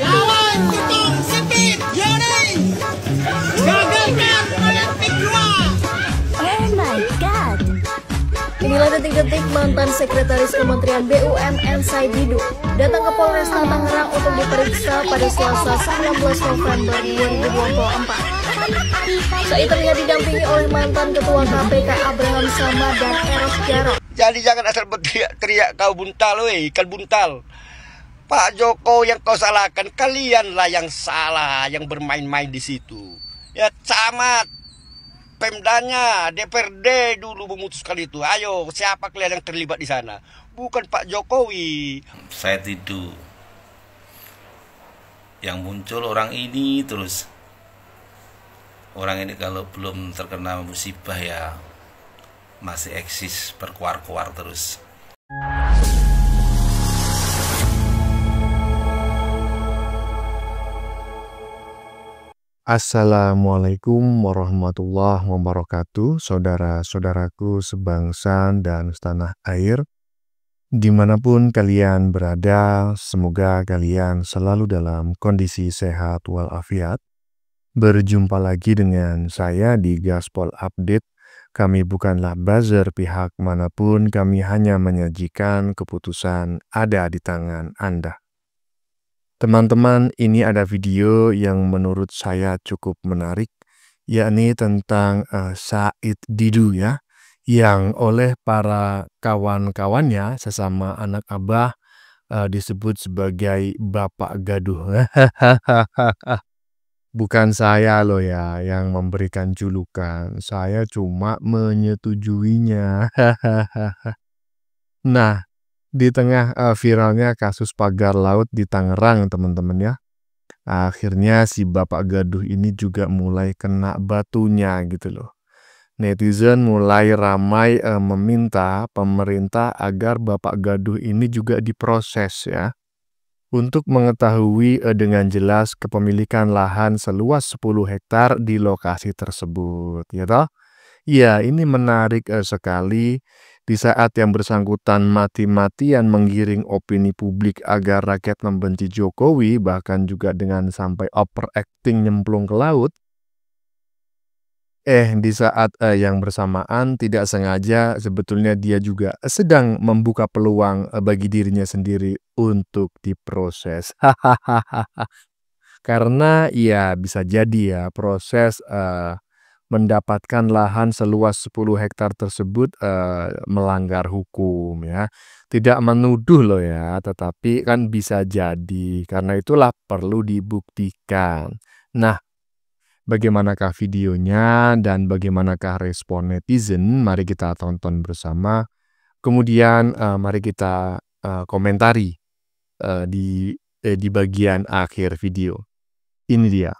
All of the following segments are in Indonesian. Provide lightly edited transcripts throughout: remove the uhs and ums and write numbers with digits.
Lawan Kutung Sepit Yoni gagalkan Olimpik 2. Oh my god. Inilah detik-detik mantan sekretaris Kementerian BUMN Said Didu datang ke Polresta Tangerang untuk diperiksa pada Selasa 19 November 2024. Said terlihat didampingi oleh mantan Ketua KPK Abraham Samad dan Eros Jarot. Jadi jangan asal berteriak-teriak kau buntal, ikan buntal. Pak Joko yang kau salahkan, kalianlah yang salah, yang bermain-main di situ. Ya camat, Pemdanya, DPRD dulu memutuskan itu. Ayo, siapa kalian yang terlibat di sana? Bukan Pak Jokowi. Saya tidur. Yang muncul orang ini terus. Orang ini kalau belum terkena musibah ya masih eksis berkuar-kuar terus. Assalamualaikum warahmatullahi wabarakatuh, saudara-saudaraku sebangsa dan setanah air. Dimanapun kalian berada, semoga kalian selalu dalam kondisi sehat walafiat. Berjumpa lagi dengan saya di Gaspol Update. Kami bukanlah buzzer pihak manapun, kami hanya menyajikan keputusan ada di tangan Anda. Teman-teman, ini ada video yang menurut saya cukup menarik, yakni tentang Said Didu ya, yang oleh para kawan-kawannya sesama anak abah disebut sebagai Bapak Gaduh. Bukan saya loh ya yang memberikan julukan, saya cuma menyetujuinya. Nah, di tengah viralnya kasus pagar laut di Tangerang, teman-teman ya. Akhirnya si Bapak Gaduh ini juga mulai kena batunya gitu loh. Netizen mulai ramai meminta pemerintah agar Bapak Gaduh ini juga diproses ya. Untuk mengetahui dengan jelas kepemilikan lahan seluas 10 hektar di lokasi tersebut, ya toh? Ya, ini menarik sekali. Di saat yang bersangkutan mati-matian menggiring opini publik agar rakyat membenci Jokowi, bahkan juga dengan sampai overacting nyemplung ke laut. Di saat yang bersamaan tidak sengaja sebetulnya dia juga sedang membuka peluang bagi dirinya sendiri untuk diproses. Karena ya bisa jadi ya proses mendapatkan lahan seluas 10 hektar tersebut melanggar hukum ya. Tidak menuduh loh ya, tetapi kan bisa jadi. Karena itulah perlu dibuktikan. Nah, bagaimanakah videonya dan bagaimanakah respon netizen? Mari kita tonton bersama. Kemudian mari kita komentari di bagian akhir video. Ini dia.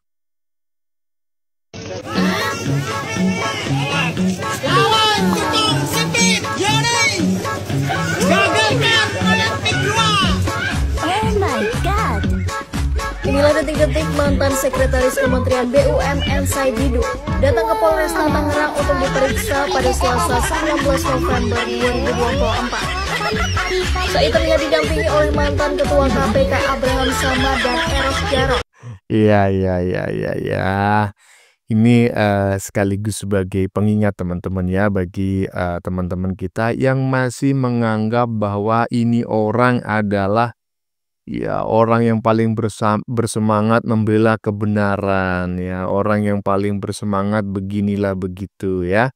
Lawan Kutung Sepit Yoni gagalkan Olimpik 2. Oh my god. Inilah detik-detik mantan sekretaris Kementerian BUMN Said Didu datang ke Polresta Tangerang untuk diperiksa pada Selasa 19 November 2024. Said terlihat didampingi oleh mantan Ketua KPK Abraham Samad dan Eros Jarot. Iya. Ini sekaligus sebagai pengingat teman-teman ya bagi teman-teman kita yang masih menganggap bahwa ini orang adalah ya orang yang paling bersemangat membela kebenaran ya, orang yang paling bersemangat beginilah begitu ya.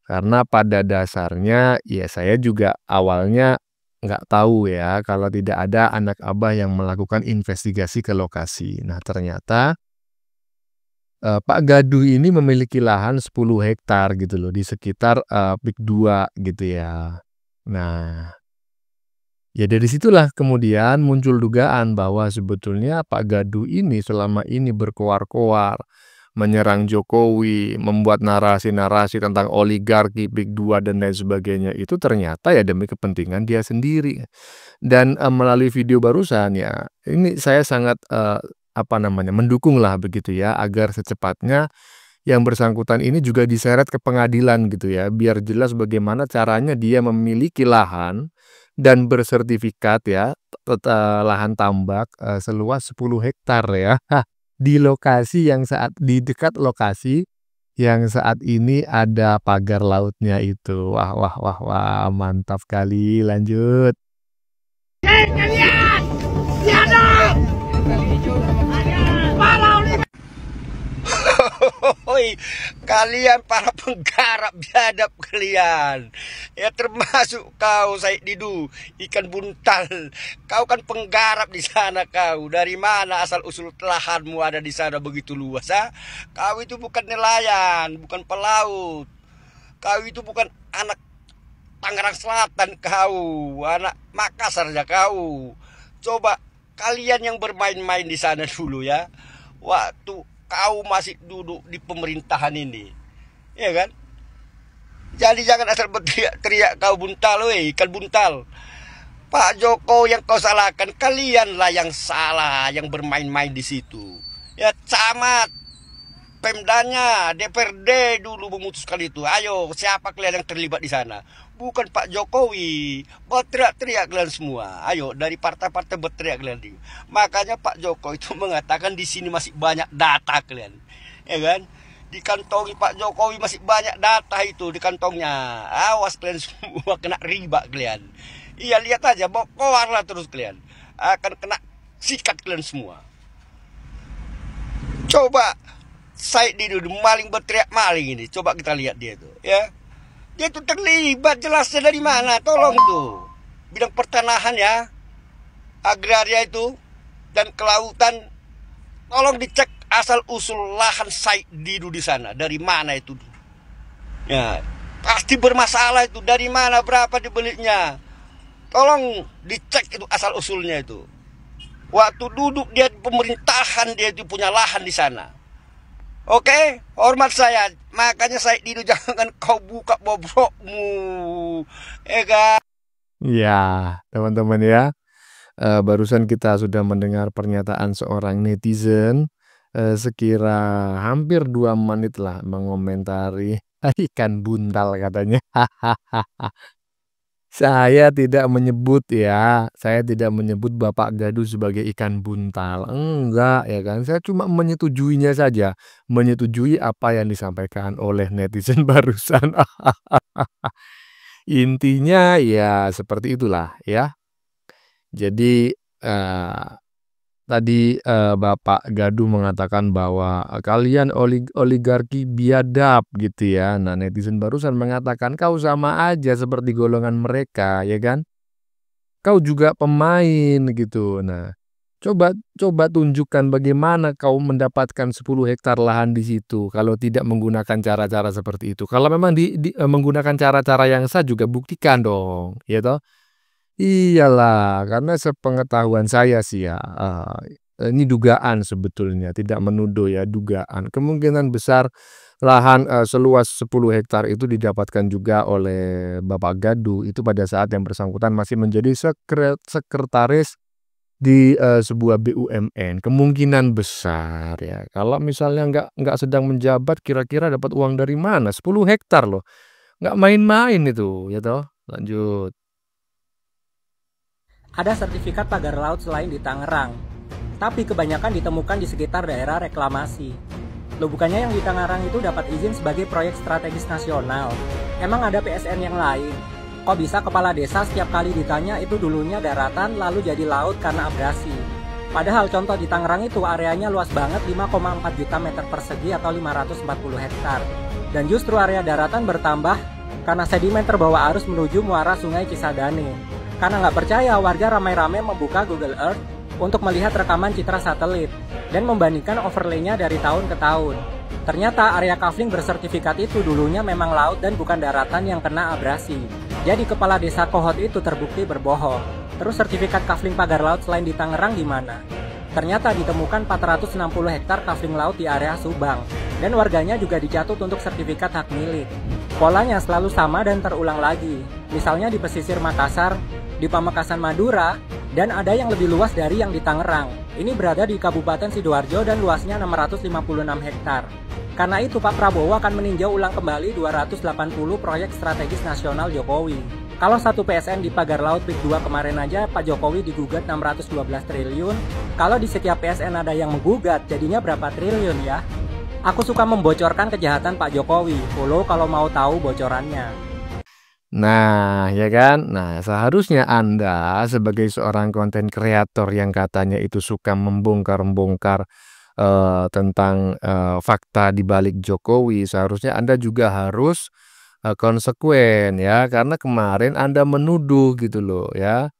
Karena pada dasarnya ya saya juga awalnya nggak tahu ya kalau tidak ada anak abah yang melakukan investigasi ke lokasi. Nah, ternyata Pak Gaduh ini memiliki lahan 10 hektar gitu loh di sekitar PIK 2 gitu ya. Nah, ya dari situlah kemudian muncul dugaan bahwa sebetulnya Pak Gaduh ini selama ini berkoar-koar, menyerang Jokowi, membuat narasi-narasi tentang oligarki, PIK 2 dan lain sebagainya itu ternyata ya demi kepentingan dia sendiri. Dan melalui video barusan ya, ini saya sangat mendukung lah begitu ya agar secepatnya yang bersangkutan ini juga diseret ke pengadilan gitu ya, biar jelas bagaimana caranya dia memiliki lahan dan bersertifikat ya lahan tambak seluas 10 hektar ya. Di lokasi yang di dekat lokasi yang saat ini ada pagar lautnya itu. Wah, wah, wah, wah, mantap kali. Lanjut. Hoi, kalian para penggarap biadab kalian. Ya termasuk kau Said Didu, ikan buntal. Kau kan penggarap di sana kau. Dari mana asal usul lahanmu ada di sana begitu luas, ha? Kau itu bukan nelayan, bukan pelaut. Kau itu bukan anak Tangerang Selatan kau, anak Makassar ya kau. Coba kalian yang bermain-main di sana dulu ya. Waktu kau masih duduk di pemerintahan ini, ya kan? Jadi jangan asal berteriak-teriak kau buntal, ikan buntal. Pak Joko yang kau salahkan, kalianlah yang salah, yang bermain-main di situ. Ya camat, Pemdanya, DPRD dulu memutuskan itu. Ayo, siapa kalian yang terlibat di sana? Bukan Pak Jokowi. Berteriak-teriak kalian semua. Ayo, dari partai-partai berteriak kalian. Makanya Pak Jokowi itu mengatakan di sini masih banyak data kalian. Ya kan? Di kantongi Pak Jokowi masih banyak data itu di kantongnya. Awas kalian semua kena riba kalian. Iya, lihat aja, bokwarlah terus kalian. Akan kena sikat kalian semua. Coba Said Didu maling berteriak maling ini. Coba kita lihat dia tuh, ya. Dia tuh terlibat jelasnya dari mana? Tolong tuh. Bidang pertanahan ya. Agraria itu dan kelautan. Tolong dicek asal usul lahan Said Didu di sana. Dari mana itu? Ya, pasti bermasalah itu. Dari mana, berapa dibelinya? Tolong dicek itu asal usulnya itu. Waktu duduk dia di pemerintahan dia itu punya lahan di sana. Oke, hormat saya. Makanya Said Didu jangan kau buka bobrokmu. Kan? Ya, teman-teman ya. Barusan kita sudah mendengar pernyataan seorang netizen sekira hampir 2 menit lah mengomentari ikan buntal katanya. Saya tidak menyebut ya, saya tidak menyebut Bapak Gadu sebagai ikan buntal. Enggak ya kan, saya cuma menyetujuinya saja. Menyetujui apa yang disampaikan oleh netizen barusan. Intinya ya seperti itulah ya. Jadi tadi Bapak Gadu mengatakan bahwa kalian oligarki biadab gitu ya. Nah, netizen barusan mengatakan kau sama aja seperti golongan mereka, ya kan? Kau juga pemain gitu. Nah, coba tunjukkan bagaimana kau mendapatkan 10 hektar lahan di situ kalau tidak menggunakan cara-cara seperti itu. Kalau memang menggunakan cara-cara yang sah juga buktikan dong, ya toh? Iyalah, karena sepengetahuan saya sih ya, ini dugaan sebetulnya, tidak menuduh ya, dugaan. Kemungkinan besar lahan seluas 10 hektar itu didapatkan juga oleh Bapak Gadu itu pada saat yang bersangkutan masih menjadi sekretaris di sebuah BUMN. Kemungkinan besar ya. Kalau misalnya nggak sedang menjabat, kira-kira dapat uang dari mana? 10 hektar loh, nggak main-main itu, ya toh. Lanjut. Ada sertifikat pagar laut selain di Tangerang, tapi kebanyakan ditemukan di sekitar daerah reklamasi. Loh, bukannya yang di Tangerang itu dapat izin sebagai proyek strategis nasional? Emang ada PSN yang lain? Kok bisa kepala desa setiap kali ditanya itu dulunya daratan lalu jadi laut karena abrasi? Padahal contoh di Tangerang itu areanya luas banget, 5,4 juta meter persegi atau 540 hektar. Dan justru area daratan bertambah karena sedimen terbawa arus menuju muara sungai Cisadane. Karena nggak percaya, warga ramai-ramai membuka Google Earth untuk melihat rekaman citra satelit dan membandingkan overlay-nya dari tahun ke tahun. Ternyata area kafling bersertifikat itu dulunya memang laut dan bukan daratan yang kena abrasi. Jadi kepala desa Kohot itu terbukti berbohong. Terus sertifikat kafling pagar laut selain di Tangerang gimana? Ternyata ditemukan 460 hektar kafling laut di area Subang. Dan warganya juga dicatut untuk sertifikat hak milik. Polanya selalu sama dan terulang lagi. Misalnya di pesisir Makassar, di Pamekasan Madura, dan ada yang lebih luas dari yang di Tangerang. Ini berada di Kabupaten Sidoarjo dan luasnya 656 hektar. Karena itu Pak Prabowo akan meninjau ulang kembali 280 proyek strategis nasional Jokowi. Kalau satu PSN di pagar laut PIK 2 kemarin aja Pak Jokowi digugat 612 triliun. Kalau di setiap PSN ada yang menggugat, jadinya berapa triliun ya? Aku suka membocorkan kejahatan Pak Jokowi. Follow kalau mau tahu bocorannya. Nah, ya kan? Nah, seharusnya Anda sebagai seorang konten kreator yang katanya itu suka membongkar-bongkar tentang fakta di balik Jokowi, seharusnya Anda juga harus konsekuen ya, karena kemarin Anda menuduh gitu loh ya.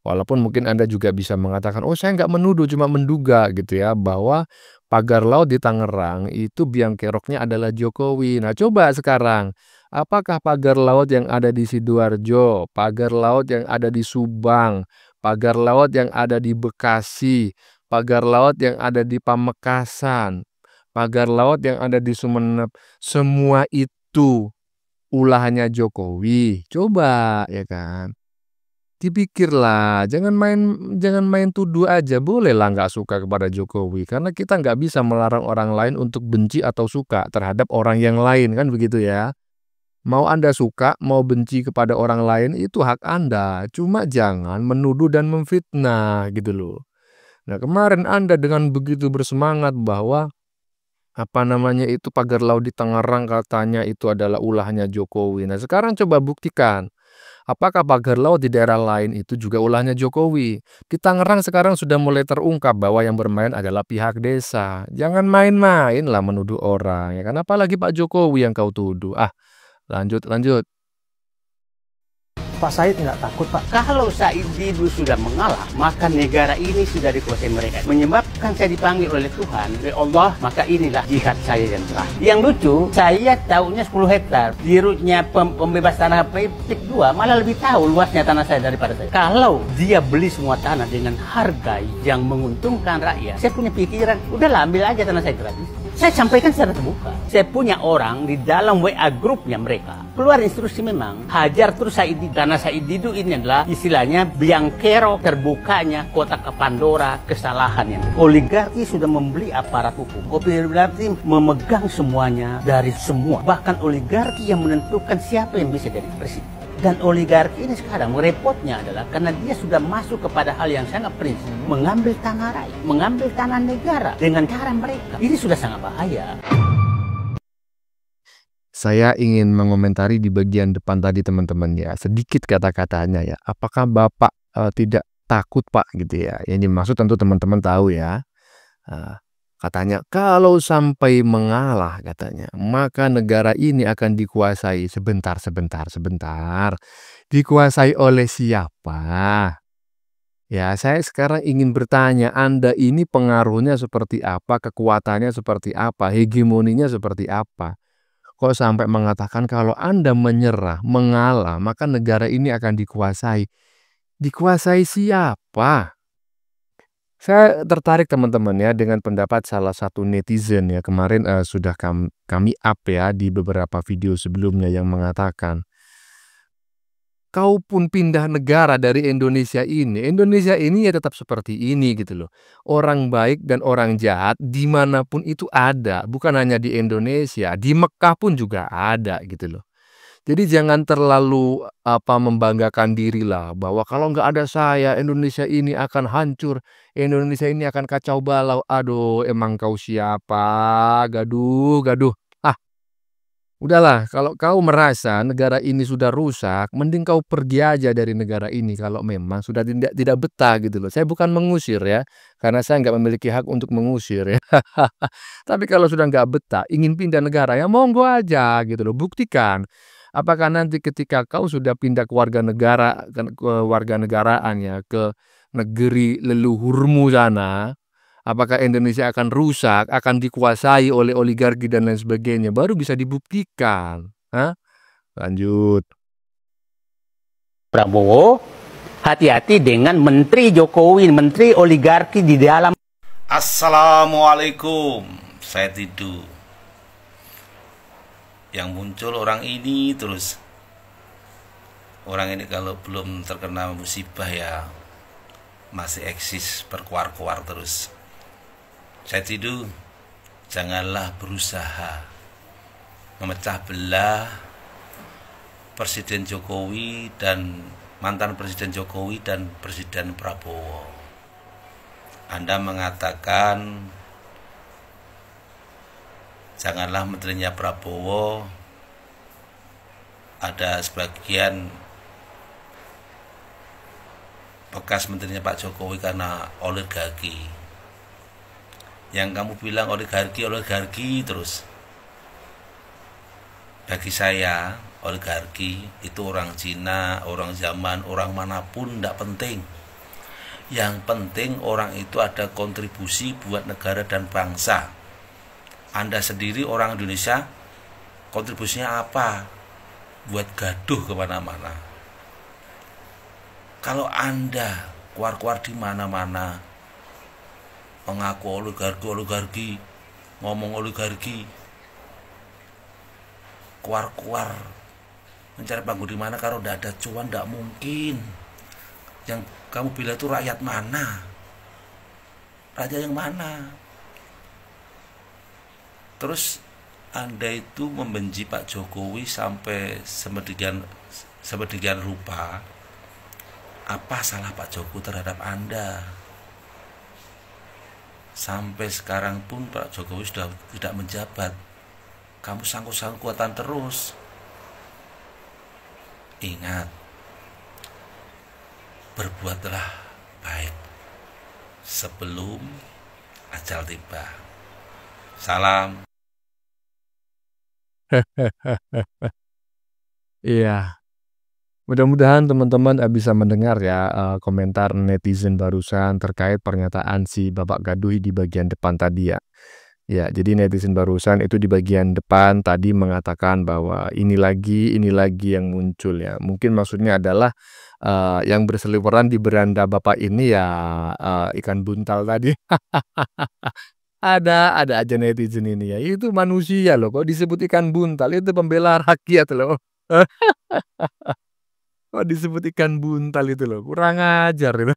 Walaupun mungkin Anda juga bisa mengatakan, oh saya nggak menuduh, cuma menduga gitu ya, bahwa pagar laut di Tangerang itu biang keroknya adalah Jokowi. Nah coba sekarang, apakah pagar laut yang ada di Sidoarjo, pagar laut yang ada di Subang, pagar laut yang ada di Bekasi, pagar laut yang ada di Pamekasan, pagar laut yang ada di Sumeneb, semua itu ulahannya Jokowi? Coba ya kan, dipikirlah, jangan main tuduh aja. Boleh lah nggak suka kepada Jokowi, karena kita nggak bisa melarang orang lain untuk benci atau suka terhadap orang yang lain, kan begitu ya. Mau Anda suka, mau benci kepada orang lain itu hak Anda, cuma jangan menuduh dan memfitnah gitu loh. Nah kemarin Anda dengan begitu bersemangat bahwa itu pagar laut di Tangerang katanya itu adalah ulahnya Jokowi. Nah sekarang coba buktikan, apakah pagar laut di daerah lain itu juga ulahnya Jokowi? Di Tangerang sekarang sudah mulai terungkap bahwa yang bermain adalah pihak desa. Jangan main-main lah menuduh orang ya kan, apalagi Pak Jokowi yang kau tuduh. Lanjut. Pak Said nggak takut, Pak? Kalau Said Didu sudah mengalah, maka negara ini sudah dikuasai mereka. Menyebabkan saya dipanggil oleh Tuhan, oleh Allah, maka inilah jihad saya yang terakhir. Yang lucu, saya tahunya 10 hektar. Di rootnya pembebas tanah PIK 2, malah lebih tahu luasnya tanah saya daripada saya. Kalau dia beli semua tanah dengan harga yang menguntungkan rakyat, saya punya pikiran, udahlah ambil aja tanah saya gratis. Saya sampaikan secara terbuka. Saya punya orang di dalam WA grupnya mereka. Keluar instruksi memang, hajar terus Said Didu. Karena Said Didu ini adalah istilahnya biang kerok terbukanya kotak Pandora kesalahan yang oligarki sudah membeli aparat hukum. Oligarki memegang semuanya dari semua. Bahkan oligarki yang menentukan siapa yang bisa jadi presiden. Dan oligarki ini sekarang repotnya adalah karena dia sudah masuk kepada hal yang sangat prinsip, mengambil tanah rakyat, mengambil tanah negara dengan cara mereka. Ini sudah sangat bahaya. Saya ingin mengomentari di bagian depan tadi teman-teman ya, sedikit kata-katanya ya. Apakah Bapak tidak takut Pak gitu ya? Yang dimaksud tentu teman-teman tahu ya. Katanya kalau sampai mengalah katanya, maka negara ini akan dikuasai sebentar. Dikuasai oleh siapa? Ya, saya sekarang ingin bertanya, Anda ini pengaruhnya seperti apa, kekuatannya seperti apa, hegemoninya seperti apa? Kok sampai mengatakan kalau Anda menyerah, mengalah, maka negara ini akan dikuasai. Dikuasai siapa? Saya tertarik teman-teman ya dengan pendapat salah satu netizen ya, kemarin sudah kami up ya di beberapa video sebelumnya, yang mengatakan, kau pun pindah negara dari Indonesia ini ya tetap seperti ini gitu loh. Orang baik dan orang jahat dimanapun itu ada, bukan hanya di Indonesia, di Mekah pun juga ada gitu loh. Jadi jangan terlalu membanggakan diri lah, bahwa kalau nggak ada saya Indonesia ini akan hancur, Indonesia ini akan kacau balau. Aduh, emang kau siapa? Gaduh. Udahlah, kalau kau merasa negara ini sudah rusak, mending kau pergi aja dari negara ini kalau memang sudah tidak betah gitu loh. Saya bukan mengusir ya, karena saya nggak memiliki hak untuk mengusir ya. Tapi kalau sudah nggak betah, ingin pindah negara, ya monggo aja gitu loh. Buktikan. Apakah nanti ketika kau sudah pindah ke warga negaraan ya, ke negeri leluhurmu sana, apakah Indonesia akan rusak, akan dikuasai oleh oligarki dan lain sebagainya, baru bisa dibuktikan. Lanjut. Prabowo, hati-hati dengan Menteri Jokowi, Menteri oligarki di dalam. Assalamualaikum, saya Didu. Yang muncul orang ini terus. Orang ini kalau belum terkena musibah ya masih eksis berkuar-kuar terus. Saya Didu, janganlah berusaha memecah belah Presiden Jokowi dan mantan Presiden Jokowi dan Presiden Prabowo. Anda mengatakan janganlah menterinya Prabowo, ada sebagian bekas menterinya Pak Jokowi karena oligarki. Yang kamu bilang oligarki terus. Bagi saya oligarki itu orang Cina, orang Yaman, orang manapun tidak penting. Yang penting orang itu ada kontribusi buat negara dan bangsa. Anda sendiri orang Indonesia kontribusinya apa? Buat gaduh kemana-mana. Kalau Anda keluar-keluar di mana-mana mengaku oligarki, ngomong oligarki, keluar-keluar mencari panggung di mana, kalau tidak ada cuan tidak mungkin. Yang kamu bilang itu rakyat mana? Raja yang mana? Terus Anda itu membenci Pak Jokowi sampai semedemikian rupa. Apa salah Pak Jokowi terhadap Anda? Sampai sekarang pun Pak Jokowi sudah tidak menjabat. Kamu sangkut-sangkutan terus. Ingat, berbuatlah baik sebelum ajal tiba. Salam. Iya, mudah-mudahan teman-teman bisa mendengar ya komentar netizen barusan terkait pernyataan si Bapak Gaduh di bagian depan tadi ya. Ya, jadi netizen barusan itu di bagian depan tadi mengatakan bahwa ini lagi yang muncul ya. Mungkin maksudnya adalah yang berseliweran di beranda Bapak ini ya ikan buntal tadi. Ada aja netizen ini ya. Itu manusia loh, kok disebut ikan buntal, itu pembela rakyat loh. Kok disebut ikan buntal itu loh, kurang ajar itu.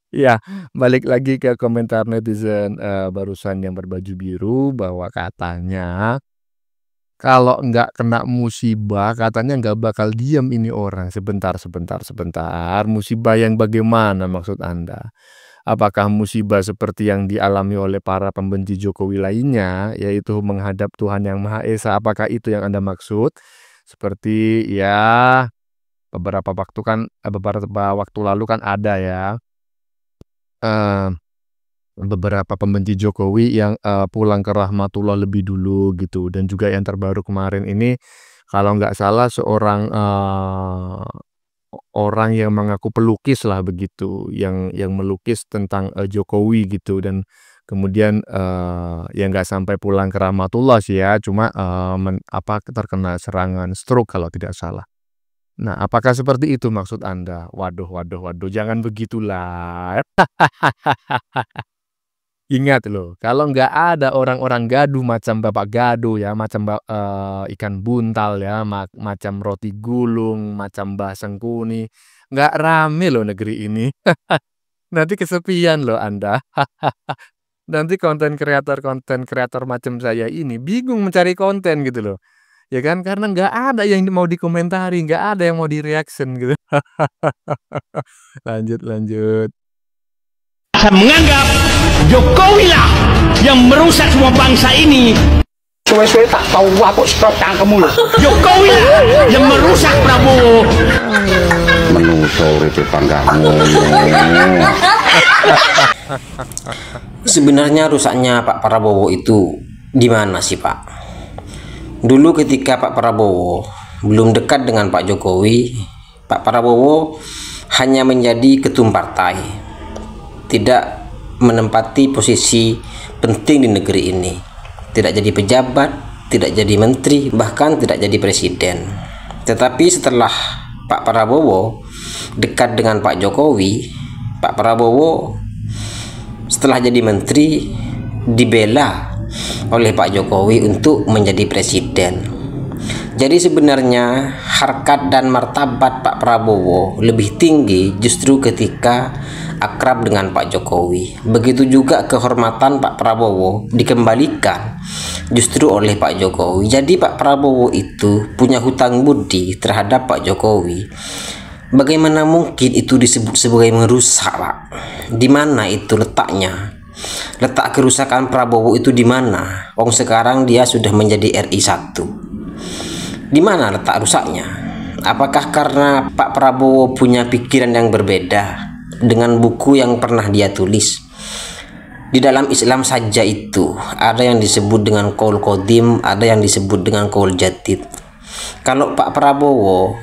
Ya, balik lagi ke komentar netizen barusan yang berbaju biru bahwa katanya kalau nggak kena musibah katanya nggak bakal diam ini orang. Sebentar. Musibah yang bagaimana maksud Anda? Apakah musibah seperti yang dialami oleh para pembenci Jokowi lainnya, yaitu menghadap Tuhan Yang Maha Esa? Apakah itu yang Anda maksud? Seperti ya beberapa waktu lalu kan ada ya beberapa pembenci Jokowi yang pulang ke rahmatullah lebih dulu gitu, dan juga yang terbaru kemarin ini kalau nggak salah seorang orang yang mengaku pelukis lah begitu, yang melukis tentang Jokowi gitu, dan kemudian ya nggak sampai pulang ke rahmatullah sih ya, cuma terkena serangan stroke kalau tidak salah. Nah, apakah seperti itu maksud Anda? Waduh, jangan begitulah. Ingat loh, kalau nggak ada orang-orang gaduh macam Bapak Gaduh ya, macam ikan buntal ya, macam roti gulung, macam Mbah Sengkuni, nggak rame loh negeri ini. Nanti kesepian loh Anda. Nanti konten kreator macam saya ini bingung mencari konten gitu loh. Ya kan, karena nggak ada yang mau dikomentari, nggak ada yang mau di-reaction gitu. Lanjut. Saya menganggap Jokowi lah yang merusak semua bangsa ini. Suwe-suwe tak tahu aku stop tangkemu loh. Jokowi lah yang merusak Prabowo. Menusuk itu panggamu. Sebenarnya rusaknya Pak Prabowo itu di mana sih Pak? Dulu ketika Pak Prabowo belum dekat dengan Pak Jokowi, Pak Prabowo hanya menjadi ketum partai, tidak menempati posisi penting di negeri ini, tidak jadi pejabat, tidak jadi menteri, bahkan tidak jadi presiden. Tetapi setelah Pak Prabowo dekat dengan Pak Jokowi, Pak Prabowo setelah jadi menteri dibela oleh Pak Jokowi untuk menjadi presiden. Jadi sebenarnya harkat dan martabat Pak Prabowo lebih tinggi justru ketika akrab dengan Pak Jokowi. Begitu juga kehormatan Pak Prabowo dikembalikan justru oleh Pak Jokowi. Jadi Pak Prabowo itu punya hutang budi terhadap Pak Jokowi. Bagaimana mungkin itu disebut sebagai merusak, Pak? Di mana itu letaknya? Letak kerusakan Prabowo itu di mana? Wong sekarang dia sudah menjadi RI 1. Di mana letak rusaknya? Apakah karena Pak Prabowo punya pikiran yang berbeda dengan buku yang pernah dia tulis? Di dalam Islam saja itu ada yang disebut dengan qaul qadim, ada yang disebut dengan qaul jadid. Kalau Pak Prabowo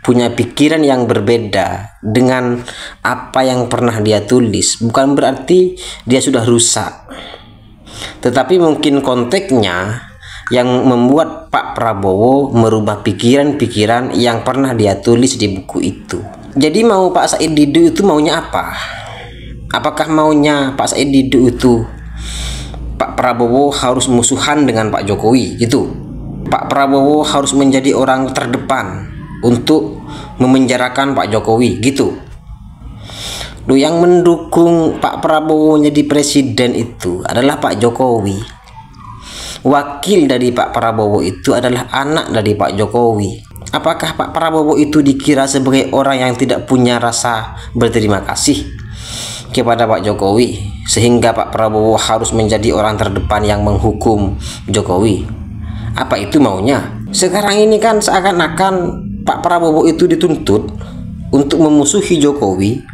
punya pikiran yang berbeda dengan apa yang pernah dia tulis, bukan berarti dia sudah rusak, tetapi mungkin konteksnya yang membuat Pak Prabowo merubah pikiran-pikiran yang pernah dia tulis di buku itu. Jadi mau Pak Said Didu itu maunya apa? Apakah maunya Pak Said Didu itu Pak Prabowo harus musuhan dengan Pak Jokowi gitu? Pak Prabowo harus menjadi orang terdepan untuk memenjarakan Pak Jokowi gitu? Loh, yang mendukung Pak Prabowo jadi presiden itu adalah Pak Jokowi. Wakil dari Pak Prabowo itu adalah anak dari Pak Jokowi. Apakah Pak Prabowo itu dikira sebagai orang yang tidak punya rasa berterima kasih kepada Pak Jokowi sehingga Pak Prabowo harus menjadi orang terdepan yang menghukum Jokowi? Apa itu maunya? Sekarang ini kan seakan-akan Pak Prabowo itu dituntut untuk memusuhi Jokowi.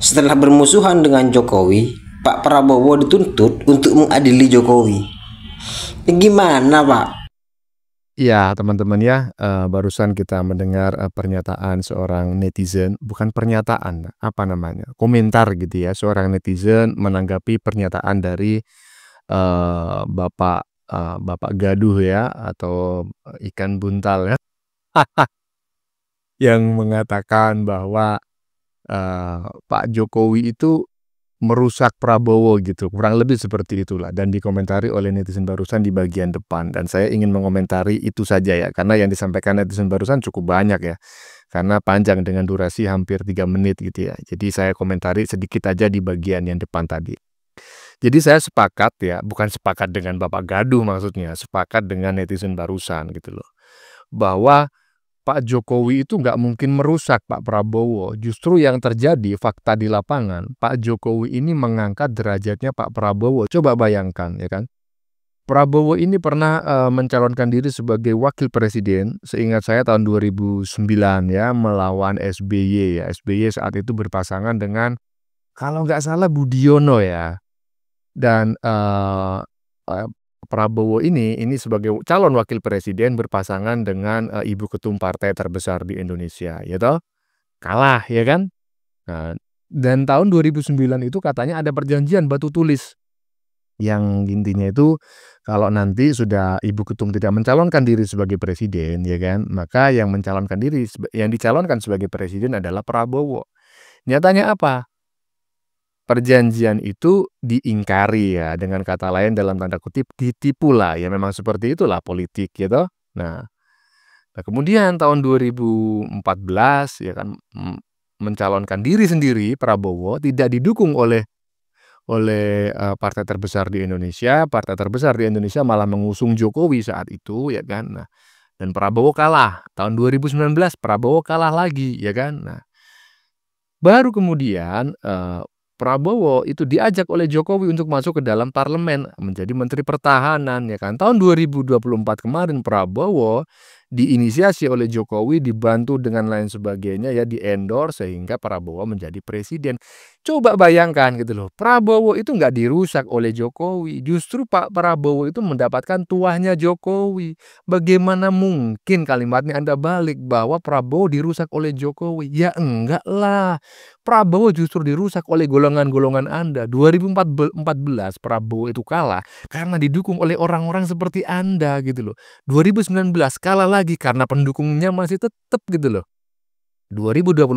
Setelah bermusuhan dengan Jokowi, Pak Prabowo dituntut untuk mengadili Jokowi. Gimana, Pak? Ya, teman-teman ya, barusan kita mendengar pernyataan seorang netizen, bukan pernyataan, apa namanya, komentar gitu ya, seorang netizen menanggapi pernyataan dari Bapak Gaduh ya, atau ikan buntal ya, yang mengatakan bahwa Pak Jokowi itu merusak Prabowo gitu, kurang lebih seperti itulah, dan dikomentari oleh netizen barusan di bagian depan. Dan saya ingin mengomentari itu saja ya, karena yang disampaikan netizen barusan cukup banyak ya, karena panjang dengan durasi hampir 3 menit gitu ya. Jadi saya komentari sedikit aja di bagian yang depan tadi. Jadi saya sepakat ya, bukan sepakat dengan Bapak Gaduh maksudnya, sepakat dengan netizen barusan gitu loh, bahwa Pak Jokowi itu nggak mungkin merusak Pak Prabowo. Justru yang terjadi fakta di lapangan, Pak Jokowi ini mengangkat derajatnya Pak Prabowo. Coba bayangkan ya kan, Prabowo ini pernah mencalonkan diri sebagai wakil presiden, seingat saya tahun 2009 ya, melawan SBY ya. SBY saat itu berpasangan dengan, kalau nggak salah, Budiono ya. Dan Prabowo ini sebagai calon wakil presiden berpasangan dengan ibu ketum partai terbesar di Indonesia, ya toh? Kalah, ya kan? Nah, dan tahun 2009 itu katanya ada perjanjian batu tulis yang intinya itu kalau nanti sudah ibu ketum tidak mencalonkan diri sebagai presiden, ya kan? Maka yang dicalonkan sebagai presiden adalah Prabowo. Nyatanya apa? Perjanjian itu diingkari ya, dengan kata lain dalam tanda kutip ditipu lah ya, memang seperti itulah politik gitu. Nah, kemudian tahun 2014 ya kan, mencalonkan diri sendiri Prabowo, tidak didukung oleh partai terbesar di Indonesia. Partai terbesar di Indonesia malah mengusung Jokowi saat itu ya kan. Nah, dan Prabowo kalah. Tahun 2019 Prabowo kalah lagi ya kan. Nah, baru kemudian Prabowo itu diajak oleh Jokowi untuk masuk ke dalam parlemen, menjadi menteri pertahanan ya kan. Tahun 2024 kemarin Prabowo diinisiasi oleh Jokowi, dibantu dengan lain sebagainya ya, di-endorse sehingga Prabowo menjadi presiden. Coba bayangkan gitu loh, Prabowo itu nggak dirusak oleh Jokowi, justru Pak Prabowo itu mendapatkan tuahnya Jokowi. Bagaimana mungkin kalimatnya Anda balik bahwa Prabowo dirusak oleh Jokowi? Ya enggak lah, Prabowo justru dirusak oleh golongan-golongan Anda. 2014 Prabowo itu kalah karena didukung oleh orang-orang seperti Anda gitu loh. 2019 kalah lagi karena pendukungnya masih tetap gitu loh. 2024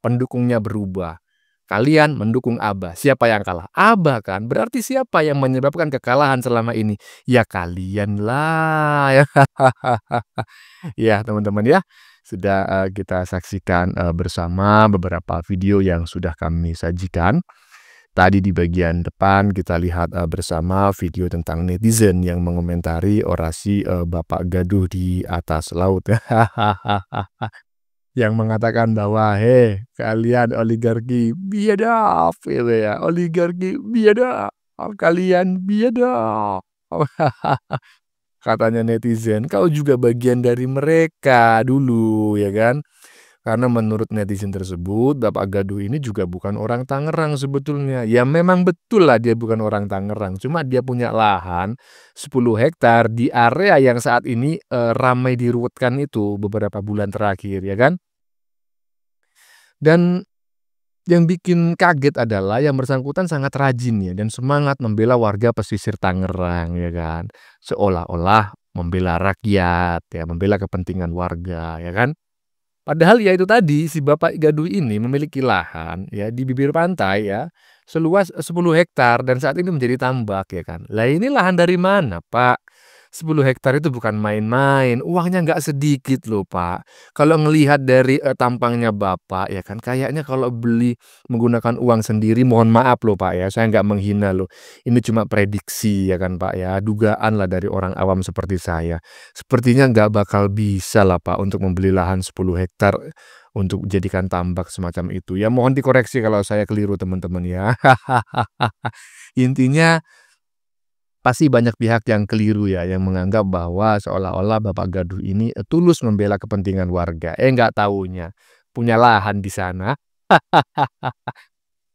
pendukungnya berubah. Kalian mendukung Abah. Siapa yang kalah? Abah kan. Berarti siapa yang menyebabkan kekalahan selama ini? Ya kalian lah. Ya teman-teman ya. sudah kita saksikan bersama beberapa video yang sudah kami sajikan. Tadi di bagian depan kita lihat bersama video tentang netizen yang mengomentari orasi Bapak Gaduh di atas laut. Yang mengatakan bahwa, "Hei, kalian oligarki biadab," gitu ya, "oligarki biadab, kalian biadab." Katanya netizen, "Kau juga bagian dari mereka dulu," ya kan? Karena menurut netizen tersebut, Bapak Gaduh ini juga bukan orang Tangerang sebetulnya. Ya memang betul lah dia bukan orang Tangerang, cuma dia punya lahan 10 hektar di area yang saat ini ramai diruwetkan itu beberapa bulan terakhir, ya kan? Dan yang bikin kaget adalah yang bersangkutan sangat rajin ya dan semangat membela warga pesisir Tangerang, ya kan? Seolah-olah membela rakyat, ya, membela kepentingan warga, ya kan? Padahal ya itu tadi, si Bapak Gaduh ini memiliki lahan ya di bibir pantai ya, seluas 10 hektar dan saat ini menjadi tambak, ya kan. Lah ini lahan dari mana, Pak? 10 hektar itu bukan main-main, uangnya nggak sedikit loh, Pak. Kalau ngelihat dari tampangnya Bapak ya kan, kayaknya kalau beli menggunakan uang sendiri, mohon maaf loh Pak ya, saya nggak menghina loh. Ini cuma prediksi ya kan Pak ya, dugaan lah dari orang awam seperti saya. Sepertinya nggak bakal bisa lah Pak untuk membeli lahan 10 hektar untuk dijadikan tambak semacam itu. Ya mohon dikoreksi kalau saya keliru teman-teman ya. Intinya pasti banyak pihak yang keliru ya, yang menganggap bahwa seolah-olah Bapak Gaduh ini tulus membela kepentingan warga. Nggak taunya punya lahan di sana.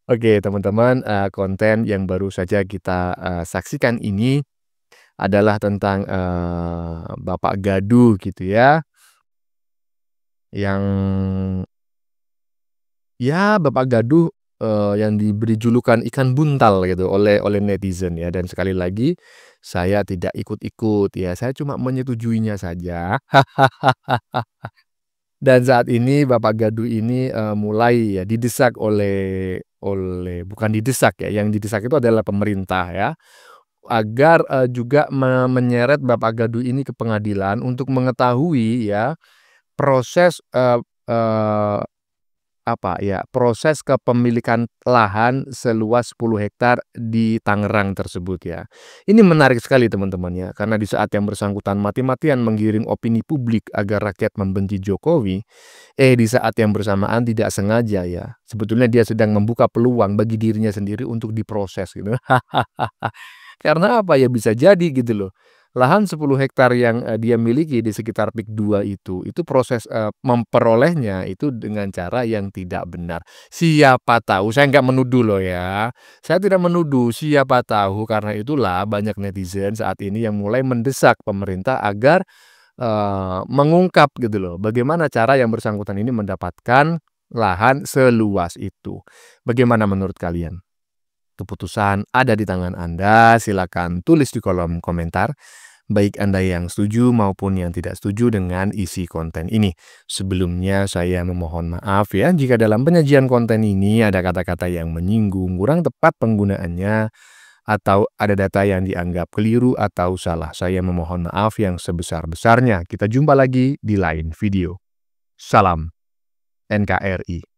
Oke teman-teman, konten yang baru saja kita saksikan ini adalah tentang Bapak Gaduh gitu ya. Yang ya Bapak Gaduh yang diberi julukan ikan buntal gitu oleh netizen ya, dan sekali lagi saya tidak ikut-ikut ya, saya cuma menyetujuinya saja. Dan saat ini Bapak Gaduh ini mulai ya didesak oleh bukan didesak ya, yang didesak itu adalah pemerintah ya, agar juga menyeret Bapak Gaduh ini ke pengadilan untuk mengetahui ya proses proses kepemilikan lahan seluas 10 hektar di Tangerang tersebut ya. Ini menarik sekali teman-teman ya, karena di saat yang bersangkutan mati-matian menggiring opini publik agar rakyat membenci Jokowi, di saat yang bersamaan tidak sengaja ya, sebetulnya dia sedang membuka peluang bagi dirinya sendiri untuk diproses gitu. Karena apa ya, bisa jadi gitu loh. Lahan 10 hektar yang dia miliki di sekitar PIK 2 itu proses memperolehnya itu dengan cara yang tidak benar. Siapa tahu, saya nggak menuduh loh ya. Saya tidak menuduh, siapa tahu karena itulah banyak netizen saat ini yang mulai mendesak pemerintah agar mengungkap gitu loh, bagaimana cara yang bersangkutan ini mendapatkan lahan seluas itu. Bagaimana menurut kalian? Keputusan ada di tangan Anda, silakan tulis di kolom komentar, baik Anda yang setuju maupun yang tidak setuju dengan isi konten ini. Sebelumnya saya memohon maaf ya jika dalam penyajian konten ini ada kata-kata yang menyinggung, kurang tepat penggunaannya, atau ada data yang dianggap keliru atau salah. Saya memohon maaf yang sebesar-besarnya. Kita jumpa lagi di lain video. Salam NKRI.